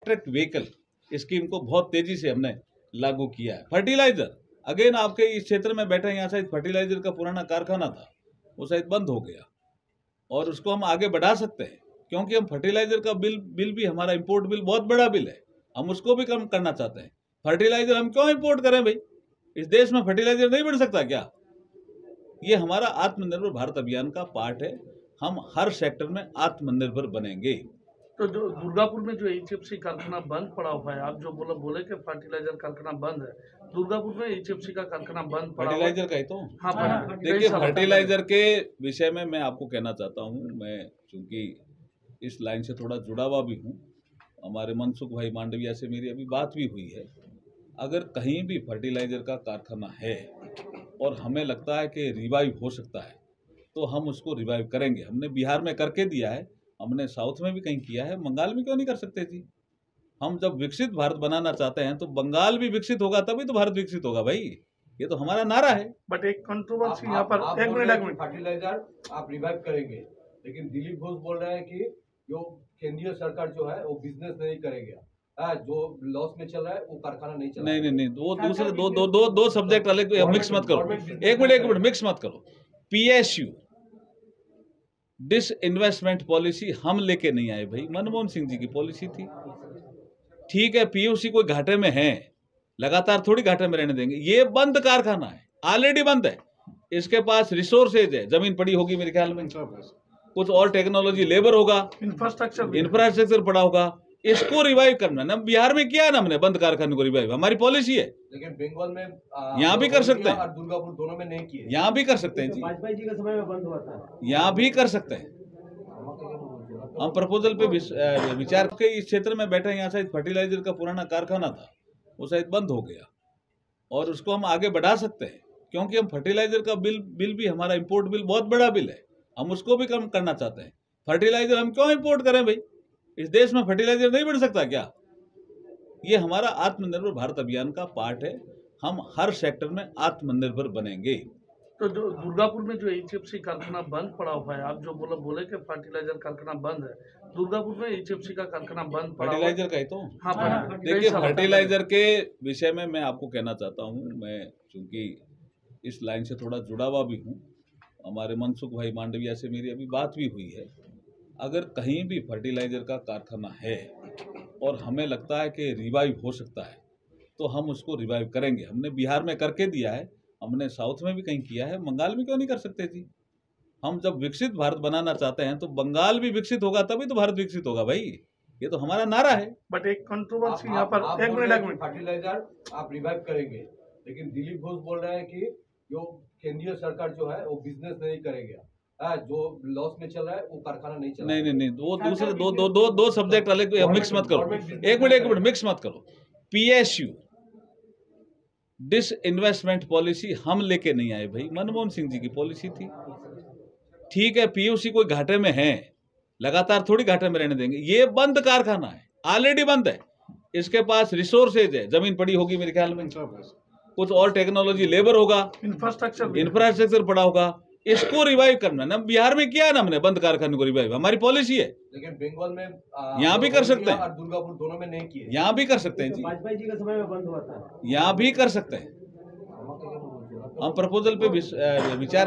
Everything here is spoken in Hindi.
इलेक्ट्रिक व्हीकल स्कीम को बहुत तेजी से हमने लागू किया है। फर्टिलाइजर अगेन आपके इस क्षेत्र में बैठे यहाँ शायद फर्टिलाइजर का पुराना कारखाना था, वो शायद बंद हो गया और उसको हम आगे बढ़ा सकते हैं, क्योंकि हम फर्टिलाइजर का बिल भी हमारा इंपोर्ट बिल बहुत बड़ा बिल है, हम उसको भी कम करना चाहते हैं। फर्टिलाइजर हम क्यों इंपोर्ट करें भाई? इस देश में फर्टिलाइजर नहीं बन सकता क्या? ये हमारा आत्मनिर्भर भारत अभियान का पार्ट है। हम हर सेक्टर में आत्मनिर्भर बनेंगे। तो जो दुर्गापुर में जो एचएफसी कारखाना बंद पड़ा हुआ है, आप जो बोले कि फर्टिलाइजर कारखाना बंद है, दुर्गापुर में एचएफसी का कारखाना बंद पड़ा फर्टिलाइजर का ही तो। हाँ, देखिए फर्टिलाइजर के विषय में मैं आपको कहना चाहता हूँ, मैं चूंकि इस लाइन से थोड़ा जुड़ा हुआ भी हूँ, हमारे मनसुख भाई मांडविया से मेरी अभी बात भी हुई है। अगर कहीं भी फर्टिलाइजर का कारखाना है और हमें लगता है कि रिवाइव हो सकता है तो हम उसको रिवाइव करेंगे। हमने बिहार में करके दिया है, हमने साउथ में भी कहीं किया है, बंगाल में क्यों नहीं कर सकते जी? हम जब विकसित भारत बनाना चाहते हैं तो बंगाल भी विकसित होगा तभी तो भारत विकसित होगा भाई, ये तो हमारा नारा है। बट एक कंट्रोवर्सी यहाँ पर एक मिनट फर्टिलाइजर आप रिवाइव करेंगे, लेकिन दिलीप घोष बोल रहे हैं कि जो केंद्रीय सरकार जो है वो बिजनेस नहीं करेगा, जो लॉस में चल रहा है वो कारखाना नहीं चल रहा है। नहीं, वो दूसरे दो सब्जेक्ट अलग मिक्स मत करो। एक मिनट मिक्स मत करो। पीएसयू डिस इन्वेस्टमेंट पॉलिसी हम लेके नहीं आए भाई, मनमोहन सिंह जी की पॉलिसी थी। ठीक है, पीयूसी कोई घाटे में है, लगातार थोड़ी घाटे में रहने देंगे। ये बंद कारखाना है, ऑलरेडी बंद है, इसके पास रिसोर्सेज है, जमीन पड़ी होगी मेरे ख्याल में, कुछ और टेक्नोलॉजी लेबर होगा, इंफ्रास्ट्रक्चर पड़ा होगा, इसको रिवाइव करना ना। बिहार में किया ना हमने, बंद कारखाने को रिवाइव, हमारी पॉलिसी है। लेकिन बंगाल में यहाँ भी कर सकते हैं, दुर्गापुर दोनों में नहीं किए। यहाँ भी कर सकते हैं जी, वाजपेयी जी के समय में बंद हुआ था, यहाँ भी कर सकते हैं। हम प्रपोजल पे विचार के इस क्षेत्र में बैठे यहाँ शायद फर्टिलाइजर का पुराना कारखाना था, वो शायद बंद हो गया और उसको हम आगे बढ़ा सकते हैं, क्योंकि हम फर्टिलाइजर का बिल भी हमारा इंपोर्ट बिल बहुत बड़ा बिल है, हम उसको भी कम करना चाहते हैं। फर्टिलाइजर हम क्यों इंपोर्ट करें भाई? इस देश में फर्टिलाइजर नहीं बन सकता क्या? ये हमारा आत्मनिर्भर भारत अभियान का पार्ट है। हम हर सेक्टर में आत्मनिर्भर बनेंगे। तो जो दुर्गापुर में जो एचएफसी कारखाना बंद पड़ा हुआ है, आप जो बोले कि फर्टिलाइजर कारखाना बंद है, दुर्गापुर में एचएफसी का कारखाना बंद पड़ा फर्टिलाइजर का ही तो। हाँ, देखिए फर्टिलाइजर के विषय में मैं आपको कहना चाहता हूँ, मैं चूंकि इस लाइन से थोड़ा जुड़ा हुआ भी हूँ, हमारे मनसुख भाई मांडविया से मेरी अभी बात भी हुई है। अगर कहीं भी फर्टिलाइजर का कारखाना है और हमें लगता है कि रिवाइव हो सकता है तो हम उसको रिवाइव करेंगे। हमने बिहार में करके दिया है, हमने साउथ में भी कहीं किया है, बंगाल में क्यों नहीं कर सकते जी? हम जब विकसित भारत बनाना चाहते हैं तो बंगाल भी विकसित होगा तभी तो भारत विकसित होगा भाई, ये तो हमारा नारा है। बट एक कंट्रोवर्सी यहाँ पर एक मिनट फर्टिलाइजर आप रिवाइव करेंगे, लेकिन दिलीप घोष बोल रहे हैं कि जो केंद्रीय सरकार जो है वो बिजनेस नहीं करेगा, जो लॉस में चल रहा है वो कारखाना नहीं चल रहा है। नहीं, वो दूसरे दो सब्जेक्ट अलग मिक्स मत करो। एक मिनट मिक्स मत करो। पीएसयू डिस इन्वेस्टमेंट पॉलिसी हम लेके नहीं आए भाई, मनमोहन सिंह जी की पॉलिसी थी। ठीक है, पीयूसी कोई घाटे में है, लगातार थोड़ी घाटे में रहने देंगे। ये बंद कारखाना है, ऑलरेडी बंद है, इसके पास रिसोर्सेज है, जमीन पड़ी होगी मेरे ख्याल में, कुछ और टेक्नोलॉजी लेबर होगा, इंफ्रास्ट्रक्चर पड़ा होगा, इसको रिवाइव करना ना। बिहार में किया ना हमने, बंद कारखाने को रिवाइव, हमारी पॉलिसी है। लेकिन बंगाल में यहाँ भी कर सकते हैं, दुर्गापुर दोनों में नहीं किए। यहाँ भी कर सकते हैं जी, वाजपेयी जी के समय में बंद हुआ था, यहाँ भी कर सकते हैं। हम प्रपोजल पे विचार